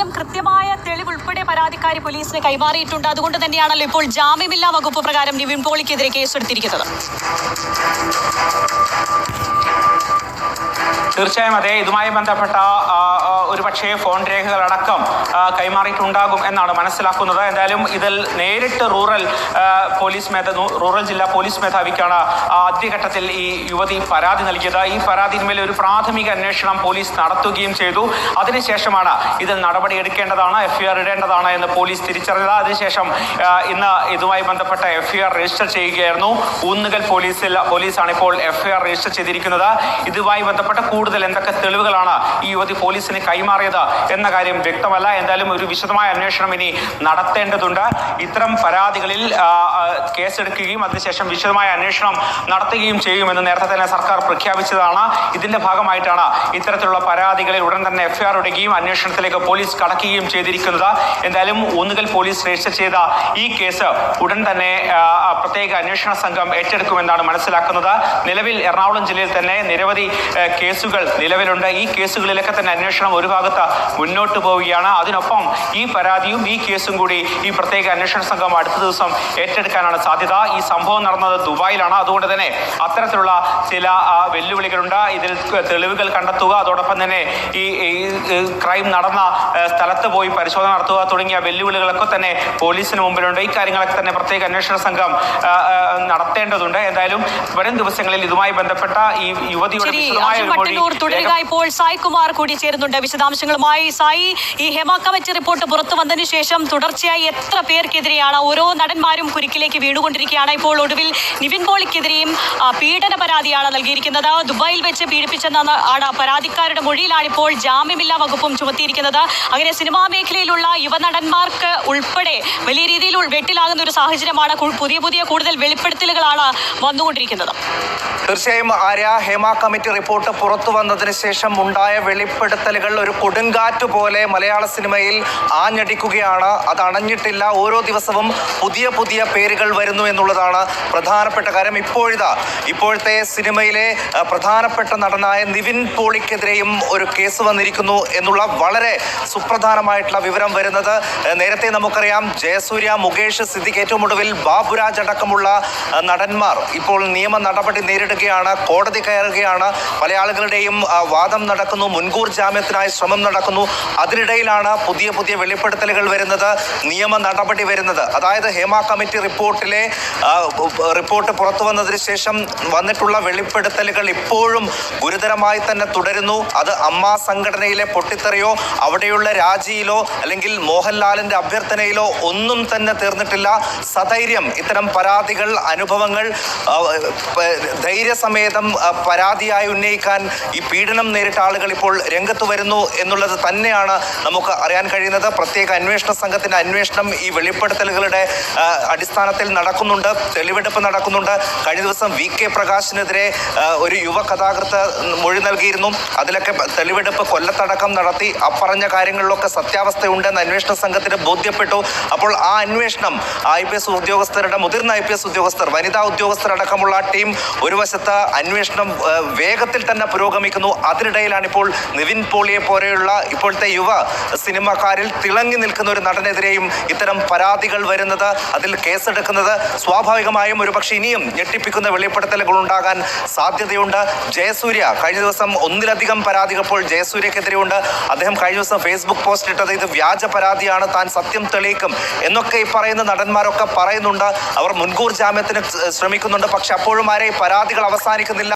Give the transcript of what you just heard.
എന്തായാലും കൃത്യമായ തെളിവ് ഉൾപ്പെടെ പരാതിക്കാരി പോലീസിന് കൈമാറിയിട്ടുണ്ട്. അതുകൊണ്ട് തന്നെയാണല്ലോ ഇപ്പോൾ ജാമ്യമില്ലാ വകുപ്പ് പ്രകാരം നിവിൻ പോളിക്കെതിരെ കേസെടുത്തിരിക്കുന്നത്. തീർച്ചയായും അതെ. ഇതുമായി ബന്ധപ്പെട്ട ഒരുപക്ഷേ ഫോൺ രേഖകളടക്കം കൈമാറിയിട്ടുണ്ടാകും എന്നാണ് മനസ്സിലാക്കുന്നത്. എന്തായാലും ഇതിൽ നേരിട്ട് റൂറൽ ജില്ലാ പോലീസ് മേധാവിക്കാണ് ആദ്യഘട്ടത്തിൽ ഈ യുവതി പരാതി നൽകിയത്. ഈ പരാതിന്മേൽ ഒരു പ്രാഥമിക അന്വേഷണം പോലീസ് നടത്തുകയും ചെയ്തു. അതിനുശേഷമാണ് ഇതിൽ നടപടിയെടുക്കേണ്ടതാണ്, FIR ഇടേണ്ടതാണ് എന്ന് പോലീസ് തിരിച്ചറിഞ്ഞത്. അതിനുശേഷം ഇന്ന് ഇതുമായി ബന്ധപ്പെട്ട FIR രജിസ്റ്റർ ചെയ്യുകയായിരുന്നു. ഊന്നുകൽ പോലീസാണ് ഇപ്പോൾ FIR രജിസ്റ്റർ ചെയ്തിരിക്കുന്നത്. ഇതുമായി ബന്ധപ്പെട്ട കൂടുതൽ എന്തൊക്കെ തെളിവുകളാണ് ഈ യുവതി പോലീസിന് കൈമാറിയത് എന്ന കാര്യം വ്യക്തമല്ല. എന്തായാലും ഒരു വിശദമായ അന്വേഷണം ഇനി നടത്തേണ്ടതുണ്ട്. ഇത്തരം പരാതികളിൽ കേസെടുക്കുകയും അതിനുശേഷം വിശദമായ അന്വേഷണം നടത്തുകയും ചെയ്യുമെന്ന് നേരത്തെ തന്നെ സർക്കാർ പ്രഖ്യാപിച്ചതാണ്. ഇതിന്റെ ഭാഗമായിട്ടാണ് ഇത്തരത്തിലുള്ള പരാതികളിൽ ഉടൻ തന്നെ FIR ഇടുകയും അന്വേഷണത്തിലേക്ക് പോലീസ് കടക്കുകയും ചെയ്തിരിക്കുന്നത്. എന്തായാലും ഊന്നുകൽ പോലീസ് രജിസ്റ്റർ ചെയ്ത ഈ കേസ് ഉടൻ തന്നെ പ്രത്യേക അന്വേഷണ സംഘം ഏറ്റെടുക്കുമെന്നാണ് മനസ്സിലാക്കുന്നത്. നിലവിൽ എറണാകുളം ജില്ലയിൽ തന്നെ നിരവധി കേസുകൾ നിലവിലുണ്ട്. ഈ കേസുകളിലൊക്കെ തന്നെ അന്വേഷണം ഒരു ഭാഗത്ത് മുന്നോട്ട് പോവുകയാണ്. അതിനൊപ്പം ഈ പരാതിയും ഈ കേസും കൂടി ഈ പ്രത്യേക അന്വേഷണ സംഘം അടുത്ത ദിവസം ഏറ്റെടുക്കാനാണ് സാധ്യത. ഈ സംഭവം നടന്നത് ദുബായിലാണ്. അതുകൊണ്ട് തന്നെ അത്തരത്തിലുള്ള ചില വെല്ലുവിളികളുണ്ട്. ഇതിൽ തെളിവുകൾ കണ്ടെത്തുക, അതോടൊപ്പം തന്നെ ഈ ക്രൈം നടന്ന സ്ഥലത്ത് പോയി പരിശോധന നടത്തുക തുടങ്ങിയ വെല്ലുവിളികളൊക്കെ തന്നെ പോലീസിന് മുമ്പിലുണ്ട്. ഈ കാര്യങ്ങളൊക്കെ തന്നെ പ്രത്യേക അന്വേഷണ സംഘം നടത്തേണ്ടതുണ്ട്. എന്തായാലും വരും ദിവസങ്ങളിൽ ഇതുമായി ബന്ധപ്പെട്ട ഈ യുവതിയുടെ തുടരുക. ഇപ്പോൾ സായ് കുമാർ കൂടി ചേരുന്നുണ്ട് വിശദാംശങ്ങളുമായി. സായി, ഈ ഹേമ കമ്മിറ്റി റിപ്പോർട്ട് പുറത്തു വന്നതിന് ശേഷം തുടർച്ചയായി എത്ര പേർക്കെതിരെയാണ് ഓരോ നടന്മാരും കുരുക്കിലേക്ക് വീണുകൊണ്ടിരിക്കുകയാണ്. ഇപ്പോൾ ഒടുവിൽ നിവിൻ പോളിക്കെതിരെയും പീഡന പരാതിയാണ് നൽകിയിരിക്കുന്നത്. ദുബായിൽ വെച്ച് പീഡിപ്പിച്ചെന്നാണ് പരാതിക്കാരുടെ മൊഴിയിലാണ് ഇപ്പോൾ ജാമ്യമില്ലാ വകുപ്പും ചുമത്തിയിരിക്കുന്നത്. അങ്ങനെ സിനിമാ മേഖലയിലുള്ള യുവനടന്മാർക്ക് ഉൾപ്പെടെ വലിയ രീതിയിൽ വെട്ടിലാകുന്ന ഒരു സാഹചര്യമാണ്. പുതിയ കൂടുതൽ വെളിപ്പെടുത്തലുകളാണ് വന്നുകൊണ്ടിരിക്കുന്നത്. തീർച്ചയായും ആര്യ, ഹേമ കമ്മിറ്റി റിപ്പോർട്ട് പുറത്തു വന്നതിന് ശേഷം ഉണ്ടായ വെളിപ്പെടുത്തലുകൾ ഒരു കൊടുങ്കാറ്റ് പോലെ മലയാള സിനിമയിൽ ആഞ്ഞടിക്കുകയാണ്. അത് അണഞ്ഞിട്ടില്ല. ഓരോ ദിവസവും പുതിയ പേരുകൾ വരുന്നു എന്നുള്ളതാണ് പ്രധാനപ്പെട്ട കാര്യം. ഇപ്പോഴത്തെ സിനിമയിലെ പ്രധാനപ്പെട്ട നടനായ നിവിൻ പോളിക്കെതിരെയും ഒരു കേസ് വന്നിരിക്കുന്നു എന്നുള്ള വളരെ സുപ്രധാനമായിട്ടുള്ള വിവരം വരുന്നത്. നേരത്തെ നമുക്കറിയാം ജയസൂര്യ, മുകേഷ്, സിദ്ദിഖ്, ഏറ്റവും ഒടുവിൽ ബാബുരാജ് അടക്കമുള്ള നടന്മാർ ഇപ്പോൾ നിയമ നടപടി നേരിടുകയാണ്, കോടതി കയറുകയാണ്. പല ആളുകളുടെയും വാദം നടക്കുന്നു, മുൻകൂർ ജാമ്യത്തിനായി ശ്രമം നടക്കുന്നു. അതിനിടയിലാണ് പുതിയ വെളിപ്പെടുത്തലുകൾ വരുന്നത്, നിയമ നടപടി വരുന്നത്. അതായത് ഹേമ കമ്മിറ്റി റിപ്പോർട്ട് പുറത്തു വന്നതിന് ശേഷം വന്നിട്ടുള്ള വെളിപ്പെടുത്തലുകൾ ഇപ്പോഴും ഗുരുതരമായി തന്നെ തുടരുന്നു. അത് അമ്മ സംഘടനയിലെ പൊട്ടിത്തെറിയോ അവിടെയുള്ള രാജിയിലോ അല്ലെങ്കിൽ മോഹൻലാലിന്റെ അഭ്യർത്ഥനയിലോ ഒന്നും തന്നെ തീർന്നിട്ടില്ല. സധൈര്യം ഇത്തരം പരാതികൾ, അനുഭവങ്ങൾ ധൈര്യസമേതം പരാതിയായി ഉന്നയിക്കാൻ ഈ പീഡനം നേരിട്ട ആളുകൾ ഇപ്പോൾ രംഗത്ത് വരുന്നു എന്നുള്ളത് തന്നെയാണ് നമുക്ക് അറിയാൻ കഴിയുന്നത്. പ്രത്യേക അന്വേഷണ സംഘത്തിന്റെ അന്വേഷണം ഈ വെളിപ്പെടുത്തലുകളുടെ അടിസ്ഥാനത്തിൽ നടക്കുന്നുണ്ട്, തെളിവെടുപ്പ് നടക്കുന്നുണ്ട്. കഴിഞ്ഞ ദിവസം VK പ്രകാശിനെതിരെ ഒരു യുവ കഥാകൃത്ത് മൊഴി നൽകിയിരുന്നു. അതിലൊക്കെ തെളിവെടുപ്പ് കൊല്ലത്തടക്കം നടത്തി. അപ്പറഞ്ഞ കാര്യങ്ങളിലൊക്കെ സത്യാവസ്ഥയുണ്ടെന്ന് അന്വേഷണ സംഘത്തിന് ബോധ്യപ്പെട്ടു. അപ്പോൾ ആ അന്വേഷണം IPS ഉദ്യോഗസ്ഥരുടെ, മുതിർന്ന IPS ഉദ്യോഗസ്ഥർ, വനിതാ ഉദ്യോഗസ്ഥരടക്കമുള്ള ടീം ഒരു വശത്ത് അന്വേഷണം വേഗത്തിൽ തന്നെ പുരോഗമിക്കുന്നു. അതിനിടയിലാണ് ഇപ്പോൾ നിവിൻ പോളിയെ പോലെയുള്ള ഇപ്പോഴത്തെ യുവ സിനിമക്കാരിൽ തിളങ്ങി നിൽക്കുന്ന ഒരു നടനെതിരെയും ഇത്തരം പരാതികൾ വരുന്നത്, അതിൽ കേസെടുക്കുന്നത്. സ്വാഭാവികമായും ഒരുപക്ഷെ ഇനിയും ഞെട്ടിപ്പിക്കുന്ന വെളിപ്പെടുത്തലുകൾ ഉണ്ടാകാൻ സാധ്യതയുണ്ട്. ജയസൂര്യ കഴിഞ്ഞ ദിവസം ഒന്നിലധികം പരാതികൾ ഇപ്പോൾ ജയസൂര്യക്കെതിരെയുണ്ട്. അദ്ദേഹം കഴിഞ്ഞ ദിവസം ഫേസ്ബുക്ക് പോസ്റ്റ് ഇട്ടത് ഇത് വ്യാജ പരാതിയാണ്, താൻ സത്യം തെളിയിക്കും എന്നൊക്കെ ഈ പറയുന്ന നടന്മാരൊക്കെ പറയുന്നുണ്ട്. അവർ മുൻകൂർ ജാമ്യത്തിന് ശ്രമിക്കുന്നുണ്ട്. പക്ഷെ അപ്പോഴും ആരെയും പരാതികൾ അവസാനിക്കുന്നില്ല.